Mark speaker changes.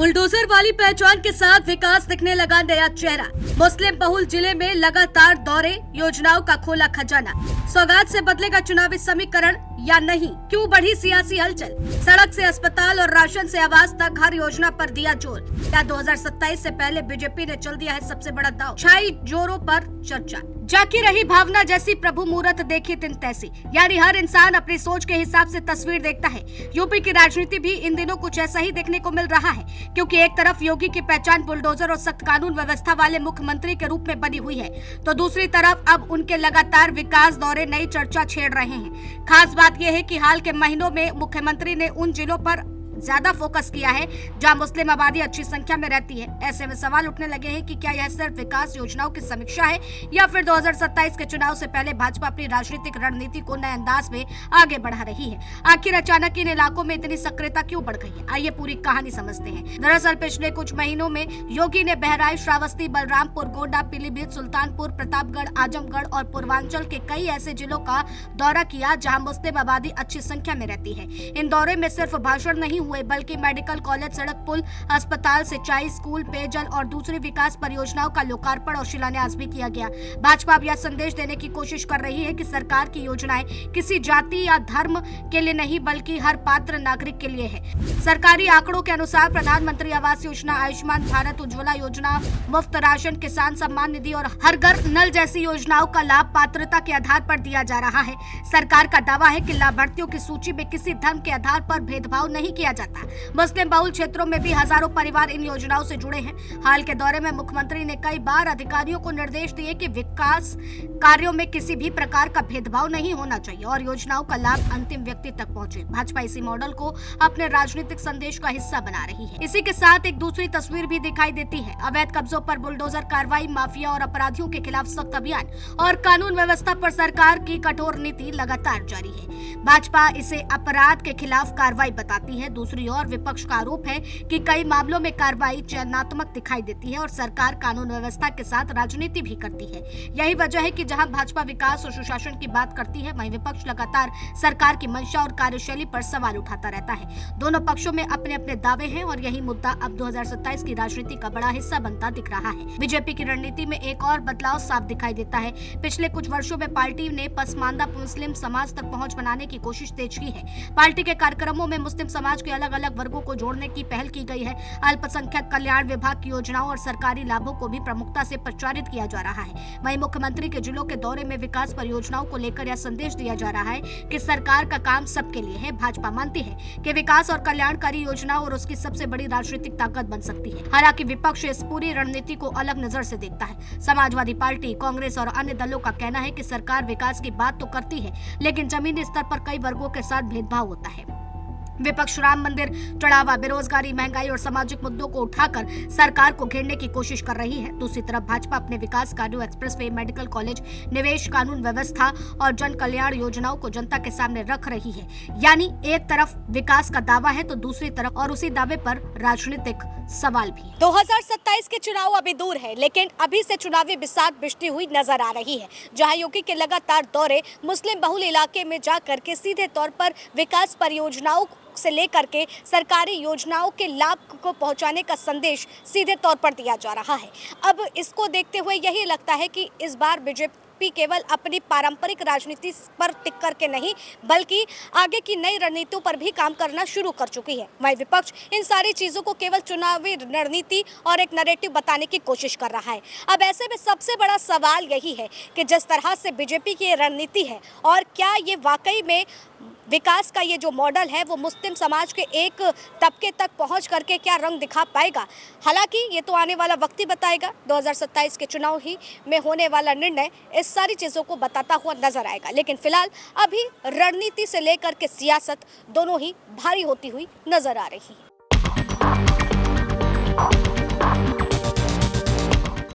Speaker 1: Bulldozer वाली पहचान के साथ विकास दिखने लगा नया चेहरा। मुस्लिम बहुल जिले में लगातार दौरे, योजनाओं का खोला खजाना। सौगात से बदलेगा चुनावी समीकरण या नहीं? क्यों बढ़ी सियासी हलचल? सड़क से अस्पताल और राशन से आवास तक हर योजना पर दिया जोर। क्या 2027 से पहले बीजेपी ने चल दिया है सबसे बड़ा दांव? छाई जोरों पर चर्चा। जाकी रही भावना जैसी, प्रभु मुहूर्त देखी दिन तैसी। यानी हर इंसान अपनी सोच के हिसाब से तस्वीर देखता है। यूपी की राजनीति भी इन दिनों कुछ ऐसा ही देखने को मिल रहा है, क्योंकि एक तरफ योगी की पहचान बुलडोजर और सख्त कानून व्यवस्था वाले मुख्यमंत्री के रूप में बनी हुई है, तो दूसरी तरफ अब उनके लगातार विकास दौरे नई चर्चा छेड़ रहे हैं। खास बात यह है कि हाल के महीनों में मुख्यमंत्री ने उन जिलों पर ज्यादा फोकस किया है जहां मुस्लिम आबादी अच्छी संख्या में रहती है। ऐसे में सवाल उठने लगे हैं कि क्या यह सिर्फ विकास योजनाओं की समीक्षा है या फिर 2027 के चुनाव से पहले भाजपा अपनी राजनीतिक रणनीति को नए अंदाज में आगे बढ़ा रही है। आखिर अचानक इन इलाकों में इतनी सक्रियता क्यों बढ़ गई है? आइए पूरी कहानी समझते हैं। दरअसल पिछले कुछ महीनों में योगी ने बहराइच, श्रावस्ती, बलरामपुर, गोंडा, पीलीभीत, सुल्तानपुर, प्रतापगढ़, आजमगढ़ और पूर्वांचल के कई ऐसे जिलों का दौरा किया जहाँ मुस्लिम आबादी अच्छी संख्या में रहती है। इन दौरे में सिर्फ भाषण नहीं हुए, बल्कि मेडिकल कॉलेज, सड़क, पुल, अस्पताल, सिंचाई, स्कूल, पेयजल और दूसरी विकास परियोजनाओं का लोकार्पण और शिलान्यास भी किया गया। भाजपा अब यह संदेश देने की कोशिश कर रही है कि सरकार की योजनाएं किसी जाति या धर्म के लिए नहीं, बल्कि हर पात्र नागरिक के लिए है। सरकारी आंकड़ों के अनुसार प्रधानमंत्री आवास योजना, आयुष्मान भारत, उज्ज्वला योजना, मुफ्त राशन, किसान सम्मान निधि और हर घर नल जैसी योजनाओं का लाभ पात्रता के आधार पर दिया जा रहा है। सरकार का दावा है कि लाभार्थियों की सूची में किसी धर्म के आधार पर भेदभाव नहीं किया जाता। मुस्लिम बहुल क्षेत्रों में भी हजारों परिवार इन योजनाओं से जुड़े हैं। हाल के दौरे में मुख्यमंत्री ने कई बार अधिकारियों को निर्देश दिए कि विकास कार्यों में किसी भी प्रकार का भेदभाव नहीं होना चाहिए और योजनाओं का लाभ अंतिम व्यक्ति तक पहुंचे। भाजपा इसी मॉडल को अपने राजनीतिक संदेश का हिस्सा बना रही है। इसी के साथ एक दूसरी तस्वीर भी दिखाई देती है। अवैध कब्जों पर बुलडोजर कार्रवाई, माफिया और अपराधियों के खिलाफ सख्त अभियान और कानून व्यवस्था पर सरकार की कठोर नीति लगातार जारी है। भाजपा इसे अपराध के खिलाफ कार्रवाई बताती है। दूसरी ओर विपक्ष का आरोप है कि कई मामलों में कार्रवाई चयनात्मक दिखाई देती है और सरकार कानून व्यवस्था के साथ राजनीति भी करती है। यही वजह है कि जहां भाजपा विकास और सुशासन की बात करती है, वहीं विपक्ष लगातार सरकार की मंशा और कार्यशैली पर सवाल उठाता रहता है। दोनों पक्षों में अपने अपने दावे हैं और यही मुद्दा अब 2027 की राजनीति का बड़ा हिस्सा बनता दिख रहा है। बीजेपी की रणनीति में एक और बदलाव साफ दिखाई देता है। पिछले कुछ वर्षों में पार्टी ने पसमानदा मुस्लिम समाज तक पहुंच बनाने की कोशिश तेज की है। पार्टी के कार्यक्रमों में मुस्लिम समाज के अलग अलग वर्गों को जोड़ने की पहल की गई है। अल्पसंख्यक कल्याण विभाग की योजनाओं और सरकारी लाभों को भी प्रमुखता से प्रचारित किया जा रहा है। वहीं मुख्यमंत्री के जिलों के दौरे में विकास परियोजनाओं को लेकर यह संदेश दिया जा रहा है कि सरकार का काम सबके लिए है। भाजपा मानती है कि विकास और कल्याणकारी योजनाओं और उसकी सबसे बड़ी राजनीतिक ताकत बन सकती है। हालांकि विपक्ष इस पूरी रणनीति को अलग नजर से देखता है। समाजवादी पार्टी, कांग्रेस और अन्य दलों का कहना है कि सरकार विकास की बात तो करती है, लेकिन जमीनी स्तर पर कई वर्गों के साथ भेदभाव होता है। विपक्ष राम मंदिर चढ़ावा, बेरोजगारी, महंगाई और सामाजिक मुद्दों को उठाकर सरकार को घेरने की कोशिश कर रही है। दूसरी तरफ भाजपा अपने विकास कार्यों, एक्सप्रेसवे, मेडिकल कॉलेज, निवेश, कानून व्यवस्था और जन कल्याण योजनाओं को जनता के सामने रख रही है। यानी एक तरफ विकास का दावा है तो दूसरी तरफ और उसी दावे पर राजनीतिक सवाल भी।
Speaker 2: 2027 के चुनाव अभी दूर है, लेकिन अभी से चुनावी बिसात बिछती हुई नजर आ रही है, जहां योगी के लगातार दौरे मुस्लिम बहुल इलाके में जाकर के सीधे तौर पर विकास परियोजनाओं से लेकर के सरकारी योजनाओं के लाभ को पहुंचाने का संदेश सीधे तौर पर दिया जा रहा है। अब इसको देखते हुए यही लगता है कि इस बार बीजेपी केवल अपनी पारंपरिक राजनीति पर टिक करके नहीं, बल्कि आगे की नई रणनीतियों पर भी काम करना शुरू कर चुकी है। वहीं विपक्ष इन सारी चीजों को केवल चुनावी रणनीति और एक नैरेटिव बताने की कोशिश कर रहा है। अब ऐसे में सबसे बड़ा सवाल यही है कि जिस तरह से बीजेपी की रणनीति है, और क्या ये वाकई में विकास का ये जो मॉडल है वो मुस्लिम समाज के एक तबके तक पहुंच करके क्या रंग दिखा पाएगा? हालांकि ये तो आने वाला वक्त ही बताएगा। 2027 के चुनाव ही में होने वाला निर्णय इस सारी चीज़ों को बताता हुआ नजर आएगा। लेकिन फिलहाल अभी रणनीति से लेकर के सियासत दोनों ही भारी होती हुई नजर आ रही है।